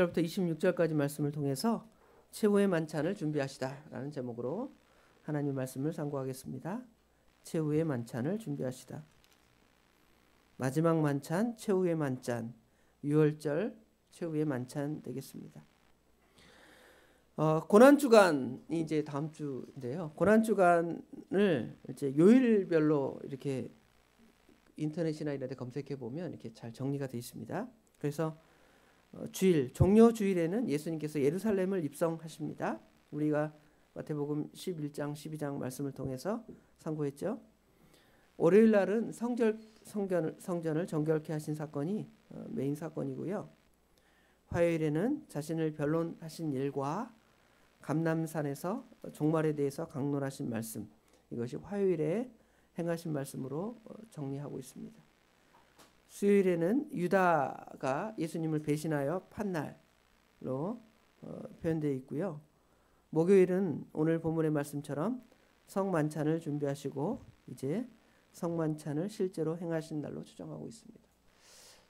부터 26절까지 말씀을 통해서 최후의 만찬을 준비하시다라는 제목으로 하나님 말씀을 상고하겠습니다. 최후의 만찬을 준비하시다. 마지막 만찬, 최후의 만찬, 6월절 최후의 만찬 되겠습니다. 고난 주간이 이제 다음 주인데요. 고난 주간을 이제 요일별로 이렇게 인터넷이나 이런 데 검색해 보면 이렇게 잘 정리가 되어 있습니다. 그래서 주일, 종료 주일에는 예수님께서 예루살렘을 입성하십니다. 우리가 마태복음 11장, 12장 말씀을 통해서 상고했죠. 월요일 날은 성전을 정결케 하신 사건이 메인 사건이고요. 화요일에는 자신을 변론하신 일과 감람산에서 종말에 대해서 강론하신 말씀, 이것이 화요일에 행하신 말씀으로 정리하고 있습니다. 수요일에는 유다가 예수님을 배신하여 판 날로 표현되어 있고요. 목요일은 오늘 본문의 말씀처럼 성만찬을 준비하시고 이제 성만찬을 실제로 행하신 날로 추정하고 있습니다.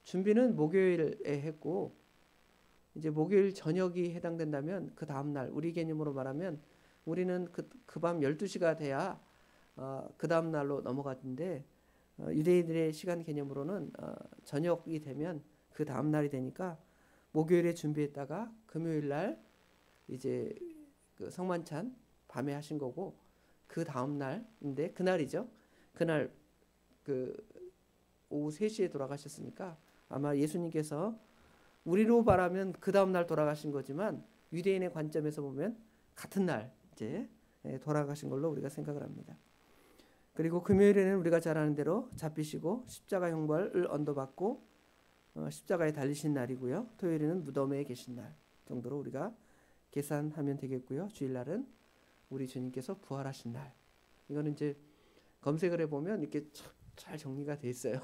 준비는 목요일에 했고 이제 목요일 저녁이 해당된다면 그 다음 날, 우리 개념으로 말하면 우리는 그 밤 12시가 돼야 그 다음 날로 넘어갔는데 유대인들의 시간 개념으로는 저녁이 되면 그 다음 날이 되니까 목요일에 준비했다가 금요일 날 이제 그 성만찬 밤에 하신 거고, 그 다음 날인데 그날이죠. 그날 그 오후 3시에 돌아가셨으니까 아마 예수님께서 우리로 말하면 그 다음 날 돌아가신 거지만 유대인의 관점에서 보면 같은 날 이제 돌아가신 걸로 우리가 생각을 합니다. 그리고 금요일에는 우리가 잘 아는 대로 잡히시고 십자가 형벌을 언도받고 십자가에 달리신 날이고요. 토요일에는 무덤에 계신 날 정도로 우리가 계산하면 되겠고요. 주일날은 우리 주님께서 부활하신 날. 이거는 이제 검색을 해보면 이렇게 잘 정리가 돼 있어요.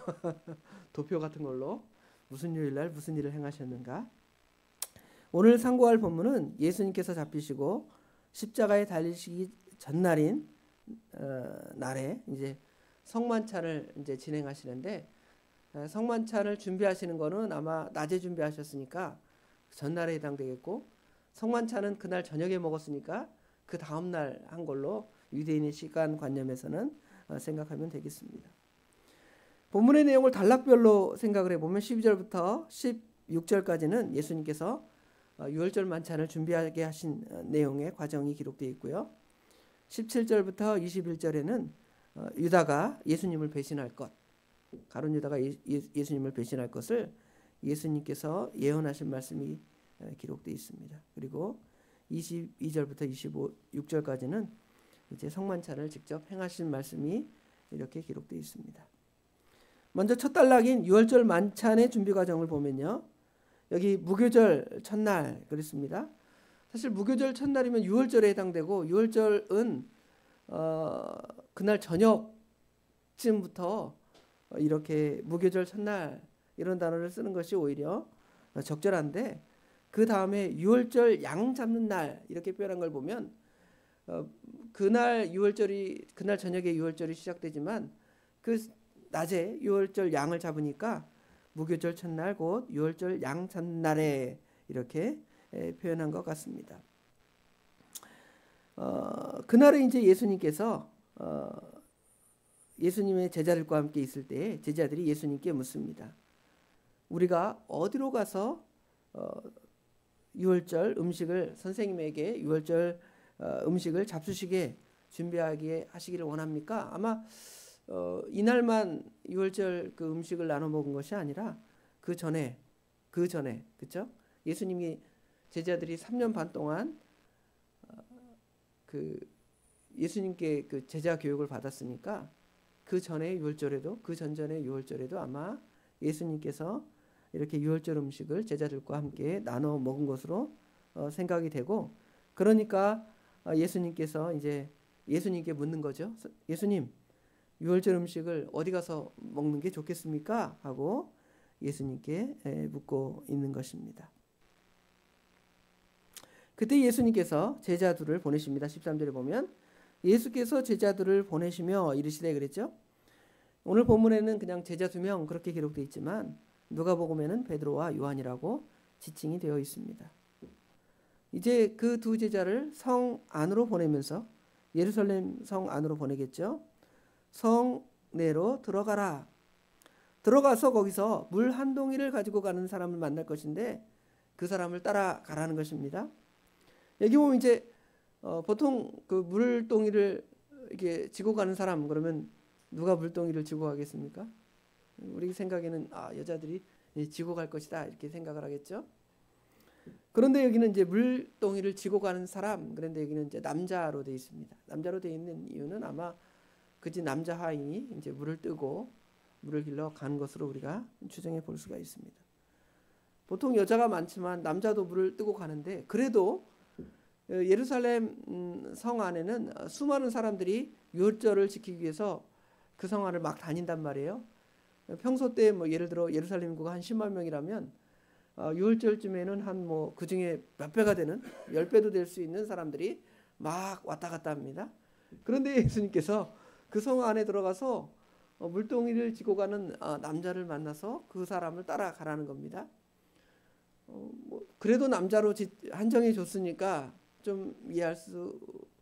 도표 같은 걸로 무슨 요일날 무슨 일을 행하셨는가. 오늘 상고할 본문은 예수님께서 잡히시고 십자가에 달리시기 전날인 날에 이제 성만찬을 이제 진행하시는데, 성만찬을 준비하시는 거는 아마 낮에 준비하셨으니까 전날에 해당되겠고, 성만찬은 그날 저녁에 먹었으니까 그 다음 날 한 걸로 유대인의 시간 관념에서는 생각하면 되겠습니다. 본문의 내용을 단락별로 생각을 해보면 12절부터 16절까지는 예수님께서 6월절 만찬을 준비하게 하신 내용의 과정이 기록되어 있고요. 17절부터 21절에는 유다가 예수님을 배신할 것, 가룟 유다가 예수님을 배신할 것을 예수님께서 예언하신 말씀이 기록되어 있습니다. 그리고 22절부터 26절까지는 이제 성만찬을 직접 행하신 말씀이 이렇게 기록되어 있습니다. 먼저 첫 단락인 6월절 만찬의 준비 과정을 보면요. 여기 무교절 첫날 그랬습니다. 사실 무교절 첫날이면 6월절에 해당되고 6월절은 그날 저녁쯤부터 이렇게 무교절 첫날 이런 단어를 쓰는 것이 오히려 적절한데, 그 다음에 6월절 양 잡는 날 이렇게 표현한 걸 보면 그날 저녁에 6월절이 시작되지만 그 낮에 6월절 양을 잡으니까 무교절 첫날 곧 6월절 양 잡는 날에 이렇게 표현한 것 같습니다. 그날에 이제 예수님께서 예수님의 제자들과 함께 있을 때 제자들이 예수님께 묻습니다. 우리가 어디로 가서 6월절 음식을 선생님에게 6월절 음식을 잡수시게 준비하게 하시기를 원합니까? 아마 이날만 6월절 그 음식을 나눠 먹은 것이 아니라 그 전에 그렇죠? 예수님이 제자들이 3년 반 동안 그 예수님께 그 제자 교육을 받았으니까 그 전에 6월절에도 그 전전에 6월절에도 아마 예수님께서 이렇게 6월절 음식을 제자들과 함께 나눠 먹은 것으로 생각이 되고, 그러니까 예수님께서 이제 예수님께 묻는 거죠. 예수님, 6월절 음식을 어디 가서 먹는 게 좋겠습니까? 하고 예수님께 묻고 있는 것입니다. 그때 예수님께서 제자들을 보내십니다. 13절에 보면 예수께서 제자들을 보내시며 이르시되 그랬죠. 오늘 본문에는 그냥 제자 2명 그렇게 기록되어 있지만 누가복음에는 베드로와 요한이라고 지칭이 되어 있습니다. 이제 그 두 제자를 성 안으로 보내면서 예루살렘 성 안으로 보내겠죠. 성 내로 들어가라. 들어가서 거기서 물 한 동이를 가지고 가는 사람을 만날 것인데 그 사람을 따라가라는 것입니다. 여기 보면 이제 보통 그 물동이를 이렇게 지고 가는 사람 그러면 누가 물동이를 지고 가겠습니까? 우리 생각에는 여자들이 지고 갈 것이다 이렇게 생각을 하겠죠. 그런데 여기는 이제 물동이를 지고 가는 사람, 그런데 여기는 이제 남자로 되어 있습니다. 남자로 되어 있는 이유는 아마 그지 남자 하인이 이제 물을 뜨고 물을 길러 가는 것으로 우리가 추정해 볼 수가 있습니다. 보통 여자가 많지만 남자도 물을 뜨고 가는데 그래도 예루살렘 성 안에는 수많은 사람들이 유월절을 지키기 위해서 그 성 안을 막 다닌단 말이에요. 평소 때 뭐 예를 들어 예루살렘 인구가 한 10만 명이라면 유월절쯤에는 한 뭐 그 중에 몇 배가 되는 10배도 될 수 있는 사람들이 막 왔다 갔다 합니다. 그런데 예수님께서 그 성 안에 들어가서 물동이를 지고 가는 남자를 만나서 그 사람을 따라가라는 겁니다. 뭐 그래도 남자로 한정해 줬으니까 좀 이해할 수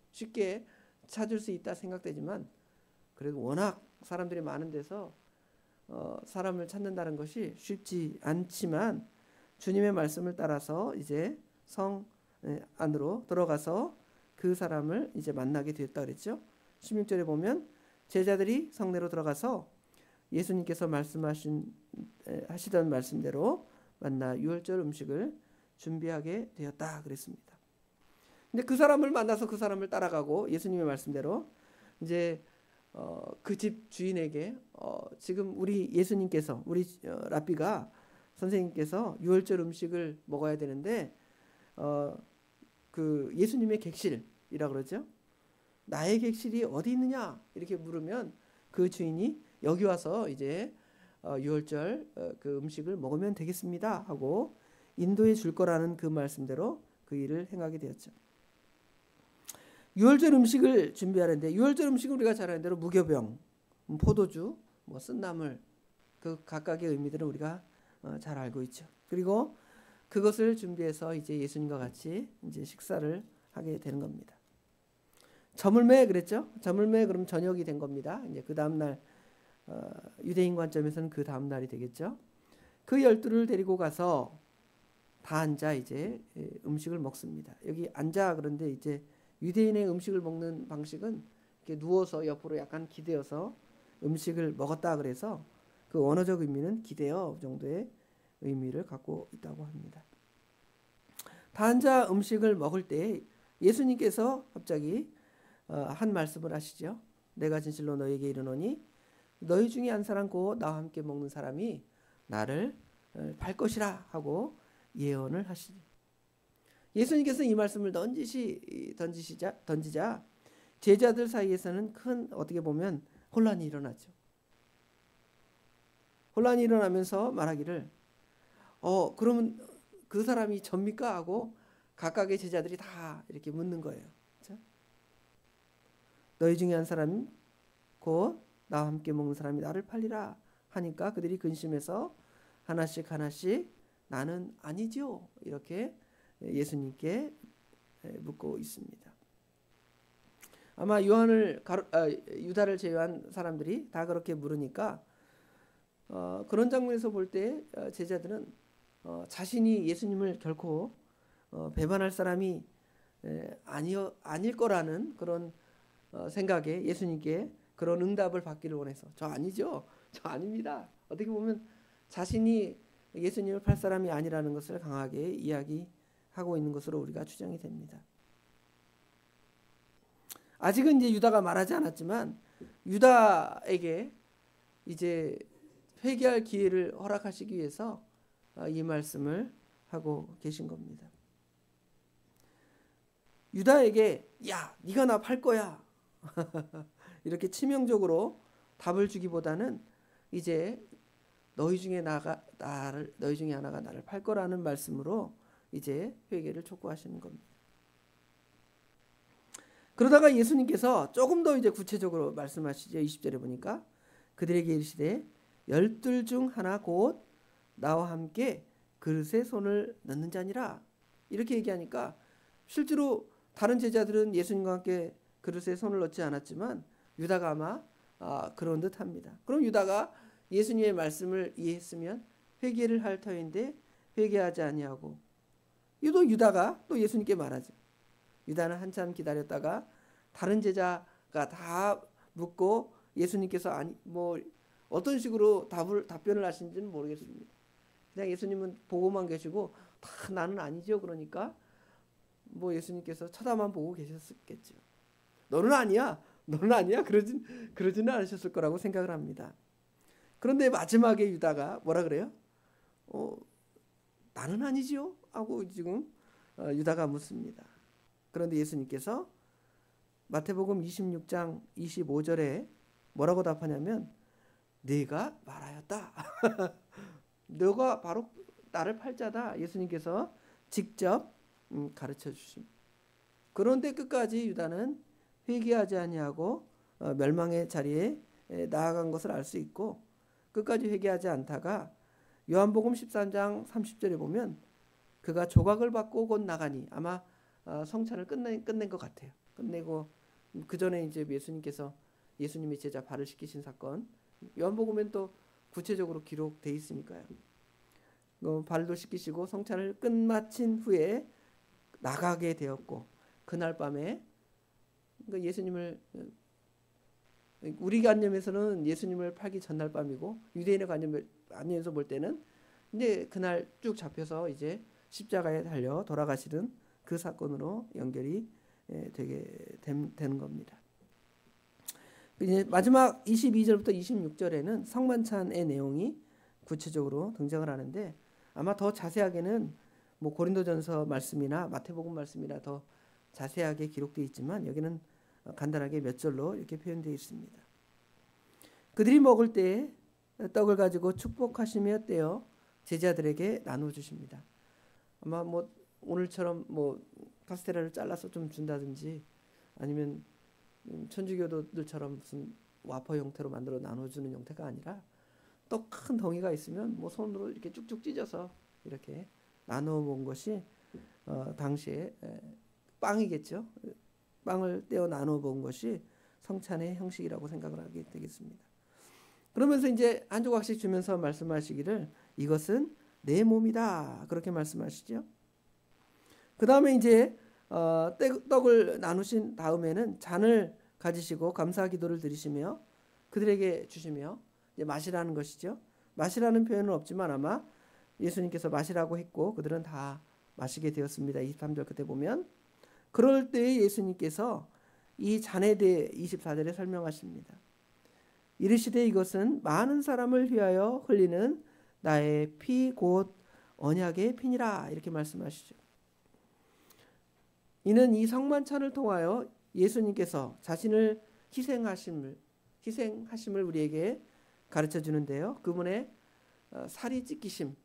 쉽게 찾을 수 있다 생각되지만 그래도 워낙 사람들이 많은 데서 사람을 찾는다는 것이 쉽지 않지만 주님의 말씀을 따라서 이제 성 안으로 들어가서 그 사람을 이제 만나게 되었다 그랬죠. 16절에 보면 제자들이 성내로 들어가서 예수님께서 하시던 말씀대로 만나 유월절 음식을 준비하게 되었다 그랬습니다. 근데 그 사람을 만나서 그 사람을 따라가고 예수님의 말씀대로 이제 그 집 주인에게 지금 우리 예수님께서 우리 랍비가 선생님께서 유월절 음식을 먹어야 되는데 그 예수님의 객실이라 그러죠. 나의 객실이 어디 있느냐 이렇게 물으면 그 주인이 여기 와서 이제 유월절 그 음식을 먹으면 되겠습니다 하고 인도해 줄 거라는 그 말씀대로 그 일을 행하게 되었죠. 유월절 음식을 준비하는데 유월절 음식은 우리가 잘 아는 대로 무교병, 포도주, 뭐 쓴나물 그 각각의 의미들은 우리가 잘 알고 있죠. 그리고 그것을 준비해서 이제 예수님과 같이 이제 식사를 하게 되는 겁니다. 저물매 그랬죠? 저물매 그럼 저녁이 된 겁니다. 이제 그 다음 날 유대인 관점에서는 그 다음 날이 되겠죠. 그 12를 데리고 가서 다 앉아 이제 음식을 먹습니다. 여기 앉아 그런데 이제 유대인의 음식을 먹는 방식은 이렇게 누워서 옆으로 약간 기대어서 음식을 먹었다 그래서 그 원어적 의미는 기대어 정도의 의미를 갖고 있다고 합니다. 다 앉아 음식을 먹을 때 예수님께서 갑자기 한 말씀을 하시죠. 내가 진실로 너에게 이르노니 너희 중에 한 사람 곧 나와 함께 먹는 사람이 나를 팔 것이라 하고 예언을 하시니 예수님께서 이 말씀을 던지자 제자들 사이에서는 큰 어떻게 보면 혼란이 일어나죠. 혼란이 일어나면서 말하기를 그러면 그 사람이 접니까 하고 각각의 제자들이 다 이렇게 묻는 거예요. 그렇죠? 너희 중에 한 사람 곧 나와 함께 먹는 사람이 나를 팔리라 하니까 그들이 근심해서 하나씩 나는 아니죠 이렇게 예수님께 묻고 있습니다. 아마 유다를 제외한 사람들이 다 그렇게 물으니까 그런 장면에서 볼 때 제자들은 자신이 예수님을 결코 배반할 사람이 아닐 거라는 그런 생각에 예수님께 그런 응답을 받기를 원해서 저 아니죠. 저 아닙니다. 어떻게 보면 자신이 예수님을 팔 사람이 아니라는 것을 강하게 이야기하고 있는 것으로 우리가 추정이 됩니다. 아직은 이제 유다가 말하지 않았지만 유다에게 이제 회개할 기회를 허락하시기 위해서 이 말씀을 하고 계신 겁니다. 유다에게 야, 네가 나 팔 거야. 이렇게 치명적으로 답을 주기보다는 이제 너희 중에 하나가 나를 팔 거라는 말씀으로 이제 회개를 촉구하시는 겁니다. 그러다가 예수님께서 조금 더 이제 구체적으로 말씀하시죠. 20절에 보니까 그들에게 이르시되 12 중 하나 곧 나와 함께 그릇에 손을 넣는 자니라. 이렇게 얘기하니까 실제로 다른 제자들은 예수님과 함께 그릇에 손을 넣지 않았지만 유다가 아마 그런 듯합니다. 그럼 유다가 예수님의 말씀을 이해했으면 회개를 할 터인데 회개하지 아니하고 또 유다가 또 예수님께 말하죠. 유다는 한참 기다렸다가 다른 제자가 다 묻고 예수님께서 아니 뭐 어떤 식으로 답변을 하신지는 모르겠습니다. 그냥 예수님은 보고만 계시고 다 나는 아니죠. 그러니까 뭐 예수님께서 쳐다만 보고 계셨겠죠. 너는 아니야. 너는 아니야. 그러지는 않으셨을 거라고 생각을 합니다. 그런데 마지막에 유다가 뭐라 그래요? 나는 아니지요. 하고 지금 유다가 묻습니다. 그런데 예수님께서 마태복음 26장 25절에 뭐라고 답하냐면 네가 말하였다. 너가 바로 나를 팔자다. 예수님께서 직접 가르쳐 주십니다. 그런데 끝까지 유다는 회개하지 아니하고 멸망의 자리에 나아간 것을 알 수 있고 끝까지 회개하지 않다가 요한복음 13장 30절에 보면 그가 조각을 받고 곧 나가니 아마 성찬을 끝낸 것 같아요. 끝내고 그 전에 이제 예수님의 제자 발을 씻기신 사건 요한복음엔 또 구체적으로 기록돼 있으니까요. 발도 씻기시고 성찬을 끝마친 후에 나가게 되었고 그날 밤에 예수님을 우리 관념에서는 예수님을 팔기 전날 밤이고 유대인의 관념에서 볼 때는 이제 그날 쭉 잡혀서 이제 십자가에 달려 돌아가시는 그 사건으로 연결이 되게 되는 겁니다. 이제 마지막 22절부터 26절에는 성만찬의 내용이 구체적으로 등장을 하는데 아마 더 자세하게는 뭐 고린도전서 말씀이나 마태복음 말씀이나 더 자세하게 기록되어 있지만 여기는 간단하게 몇 절로 이렇게 표현되어 있습니다. 그들이 먹을 때 떡을 가지고 축복하시며 떼어 제자들에게 나눠 주십니다. 아마 뭐 오늘처럼 뭐 카스테라를 잘라서 좀 준다든지 아니면 천주교도들처럼 무슨 와퍼 형태로 만들어 나눠주는 형태가 아니라 떡 큰 덩이가 있으면 뭐 손으로 이렇게 쭉쭉 찢어서 이렇게 나눠 먹은 것이 당시에 빵이겠죠. 빵을 떼어 나눠 먹은 것이 성찬의 형식이라고 생각을 하게 되겠습니다. 그러면서 이제 한 조각씩 주면서 말씀하시기를 이것은 내 몸이다 그렇게 말씀하시죠. 그 다음에 이제 떡을 나누신 다음에는 잔을 가지시고 감사 기도를 드리시며 그들에게 주시며 이제 마시라는 것이죠. 마시라는 표현은 없지만 아마 예수님께서 마시라고 했고 그들은 다 마시게 되었습니다. 23절 끝에 보면 그럴 때 예수님께서 이 잔에 대해 24절에 설명하십니다. 이르시되 이것은 많은 사람을 위하여 흘리는 나의 피 곧 언약의 피니라 이렇게 말씀하시죠. 이는 이 성만찬을 통하여 예수님께서 자신을 희생하심을 우리에게 가르쳐 주는데요. 그분의 살이 찢기심,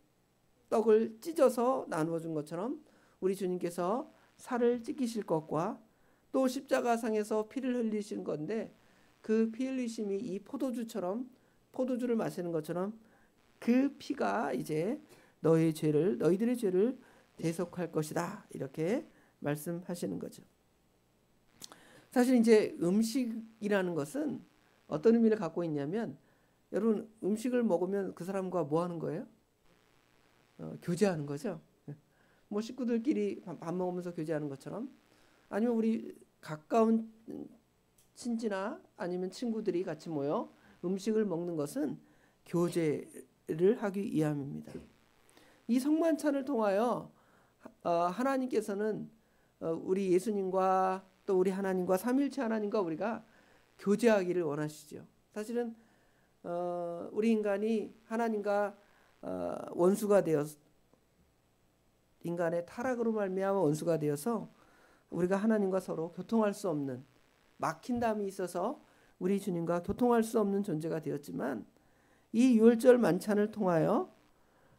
떡을 찢어서 나누어 준 것처럼 우리 주님께서 살을 찢기실 것과 또 십자가상에서 피를 흘리신 건데 그 피 흘리심이 이 포도주를 마시는 것처럼 그 피가 이제 너희들의 죄를 대속할 것이다 이렇게 말씀하시는 거죠. 사실 이제 음식이라는 것은 어떤 의미를 갖고 있냐면 여러분 음식을 먹으면 그 사람과 뭐 하는 거예요? 교제하는 거죠. 뭐 식구들끼리 밥 먹으면서 교제하는 것처럼 아니면 우리 가까운 친지나 아니면 친구들이 같이 모여 음식을 먹는 것은 교제를 하기 위함입니다. 이 성만찬을 통하여 하나님께서는 우리 예수님과 또 우리 하나님과 삼일체 하나님과 우리가 교제하기를 원하시죠. 사실은 우리 인간이 하나님과 원수가 되어서 인간의 타락으로 말미암아 원수가 되어서 우리가 하나님과 서로 교통할 수 없는 막힌담이 있어서 우리 주님과 교통할 수 없는 존재가 되었지만 이 유월절 만찬을 통하여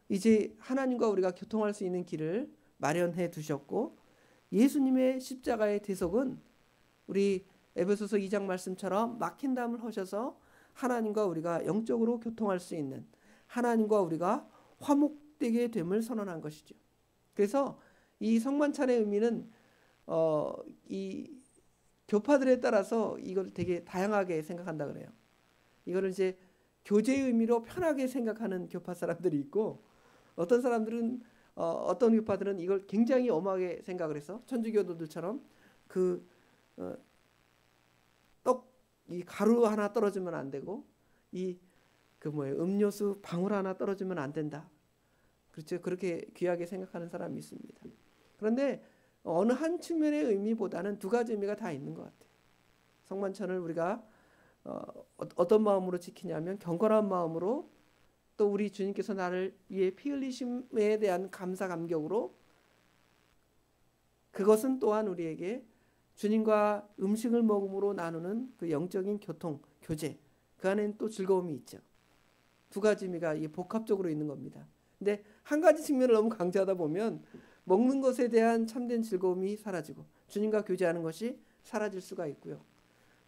이제 하나님과 우리가 교통할 수 있는 길을 마련해 두셨고 예수님의 십자가의 대속은 우리 에베소서 2장 말씀처럼 막힌 담을 허셔서 하나님과 우리가 영적으로 교통할 수 있는 하나님과 우리가 축복되게 됨을 선언한 것이죠. 그래서 이 성만찬의 의미는 이 교파들에 따라서 이걸 되게 다양하게 생각한다 그래요. 이거를 이제 교제의 의미로 편하게 생각하는 교파 사람들이 있고, 어떤 사람들은 어떤 교파들은 이걸 굉장히 엄하게 생각을 해서 천주교도들처럼 그 이 가루 하나 떨어지면 안 되고 음료수 방울 하나 떨어지면 안 된다. 그렇죠. 그렇게 귀하게 생각하는 사람이 있습니다. 그런데 어느 한 측면의 의미보다는 두 가지 의미가 다 있는 것 같아요. 성만찬을 우리가 어떤 마음으로 지키냐면 경건한 마음으로, 또 우리 주님께서 나를 위해 피 흘리심에 대한 감사 감격으로, 그것은 또한 우리에게 주님과 음식을 먹음으로 나누는 그 영적인 교통, 교제, 그 안에는 또 즐거움이 있죠. 두 가지 의미가 이게 복합적으로 있는 겁니다. 근데 한 가지 측면을 너무 강조하다 보면 먹는 것에 대한 참된 즐거움이 사라지고 주님과 교제하는 것이 사라질 수가 있고요.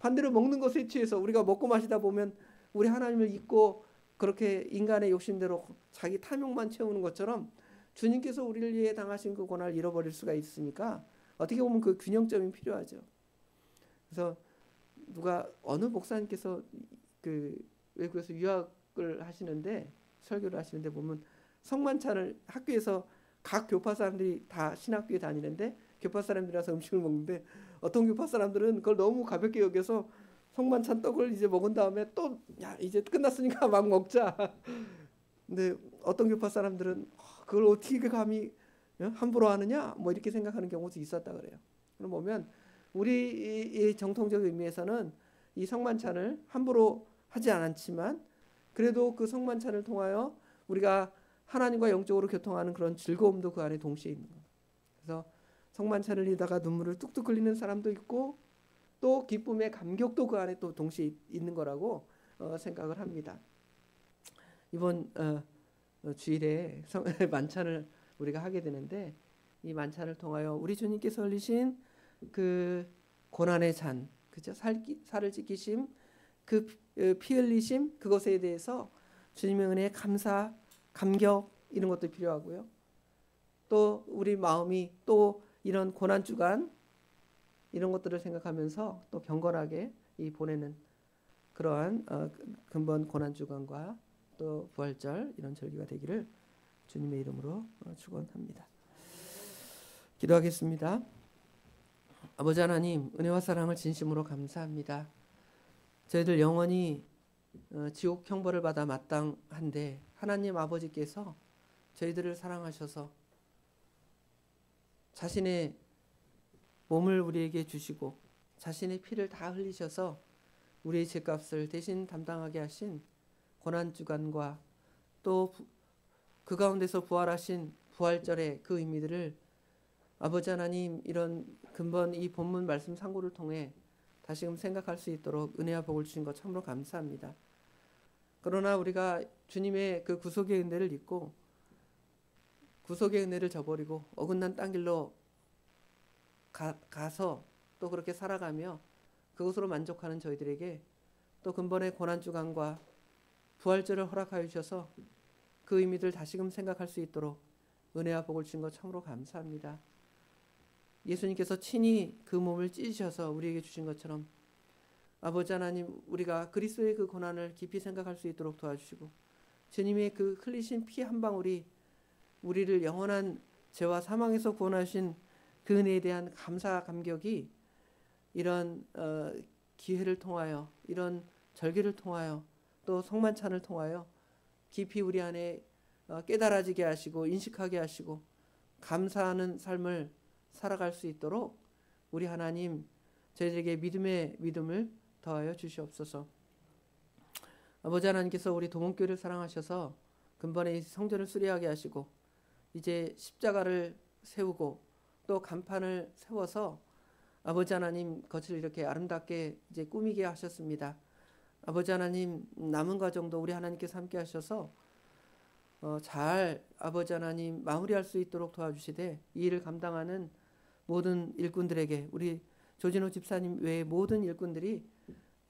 반대로 먹는 것에 취해서 우리가 먹고 마시다 보면 우리 하나님을 잊고 그렇게 인간의 욕심대로 자기 탐욕만 채우는 것처럼 주님께서 우리를 위해 당하신 그 고난을 잃어버릴 수가 있으니까 어떻게 보면 그 균형점이 필요하죠. 그래서 어느 목사님께서 그 외국에서 유학을 하시는데, 설교를 하시는데 보면 성만찬을 학교에서 각 교파 사람들이 다 신학교에 다니는데 교파 사람들이라서 음식을 먹는데, 어떤 교파 사람들은 그걸 너무 가볍게 여겨서 성만찬 떡을 이제 먹은 다음에 또 이제 끝났으니까 막 먹자. 근데 어떤 교파 사람들은 그걸 어떻게 감히 함부로 하느냐 뭐 이렇게 생각하는 경우도 있었다 그래요. 그럼 보면 우리 정통적 의미에서는 이 성만찬을 함부로 하지 않았지만, 그래도 그 성만찬을 통하여 우리가 하나님과 영적으로 교통하는 그런 즐거움도 그 안에 동시에 있는 거예요. 그래서 성만찬을 이다가 눈물을 뚝뚝 흘리는 사람도 있고, 또 기쁨의 감격도 그 안에 또 동시에 있는 거라고 생각을 합니다. 이번 주일에 만찬을 우리가 하게 되는데, 이 만찬을 통하여 우리 주님께서 흘리신 그 고난의 잔, 그죠? 살을 찢기심, 그 피 흘리심, 그것에 대해서 주님의 은혜에 감사, 감격, 이런 것도 필요하고요. 또 우리 마음이 또 이런 고난 주간 이런 것들을 생각하면서 또 경건하게 이 보내는 그러한 근본 고난 주간과 또 부활절 이런 절기가 되기를 주님의 이름으로 축원합니다. 기도하겠습니다. 아버지 하나님, 은혜와 사랑을 진심으로 감사합니다. 저희들 영원히 지옥 형벌을 받아 마땅한데 하나님 아버지께서 저희들을 사랑하셔서 자신의 몸을 우리에게 주시고 자신의 피를 다 흘리셔서 우리의 죄값을 대신 담당하게 하신 고난주간과 또 그 가운데서 부활하신 부활절의 그 의미들을 아버지 하나님, 이런 근본 이 본문 말씀 상고를 통해 다시금 생각할 수 있도록 은혜와 복을 주신 것 참으로 감사합니다. 그러나 우리가 주님의 그 구속의 은혜를 잊고 구속의 은혜를 저버리고 어긋난 딴 길로 가서 또 그렇게 살아가며 그것으로 만족하는 저희들에게 또 근본의 고난주간과 부활절을 허락하여 주셔서 그 의미들 다시금 생각할 수 있도록 은혜와 복을 주신 것 참으로 감사합니다. 예수님께서 친히 그 몸을 찢으셔서 우리에게 주신 것처럼 아버지 하나님, 우리가 그리스도의 그 고난을 깊이 생각할 수 있도록 도와주시고 주님의 그 흘리신 피 한 방울이 우리를 영원한 죄와 사망에서 구원하신 그 은혜에 대한 감사 감격이 이런 기회를 통하여, 이런 절기를 통하여, 또 성만찬을 통하여 깊이 우리 안에 깨달아지게 하시고 인식하게 하시고 감사하는 삶을 살아갈 수 있도록 우리 하나님, 저희들에게 믿음의 믿음을 더하여 주시옵소서. 아버지 하나님께서 우리 도문교회를 사랑하셔서 근본의 성전을 수리하게 하시고 이제 십자가를 세우고 또 간판을 세워서 아버지 하나님 것을 이렇게 아름답게 이제 꾸미게 하셨습니다. 아버지 하나님, 남은 과정도 우리 하나님께서 함께 하셔서 잘 아버지 하나님 마무리할 수 있도록 도와주시되 이 일을 감당하는 모든 일꾼들에게, 우리 조진호 집사님 외의 모든 일꾼들이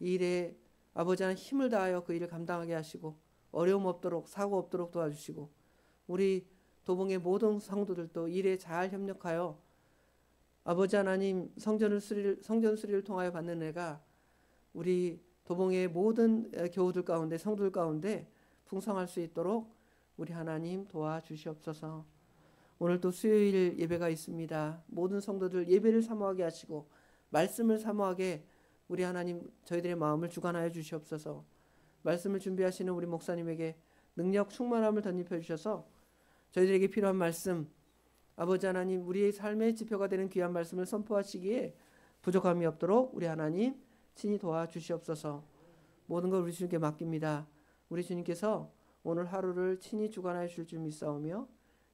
이 일에 아버지 하나님 힘을 다하여 그 일을 감당하게 하시고 어려움 없도록, 사고 없도록 도와주시고 우리 도봉의 모든 성도들도 일에 잘 협력하여 아버지 하나님 성전 수리를 통하여 받는 은혜가 우리 도봉의 모든 교우들 가운데 성도들 가운데 풍성할 수 있도록 우리 하나님 도와주시옵소서. 오늘도 수요일 예배가 있습니다. 모든 성도들 예배를 사모하게 하시고 말씀을 사모하게 우리 하나님 저희들의 마음을 주관하여 주시옵소서. 말씀을 준비하시는 우리 목사님에게 능력 충만함을 덧입혀 주셔서 저희들에게 필요한 말씀, 아버지 하나님 우리의 삶의 지표가 되는 귀한 말씀을 선포하시기에 부족함이 없도록 우리 하나님 친히 도와주시옵소서. 모든 걸 우리 주님께 맡깁니다. 우리 주님께서 오늘 하루를 친히 주관하여 주실 줄 믿사오며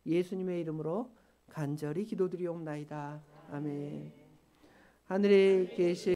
예수님의 이름으로 간절히 기도드리옵나이다. 아멘. 하늘에 계신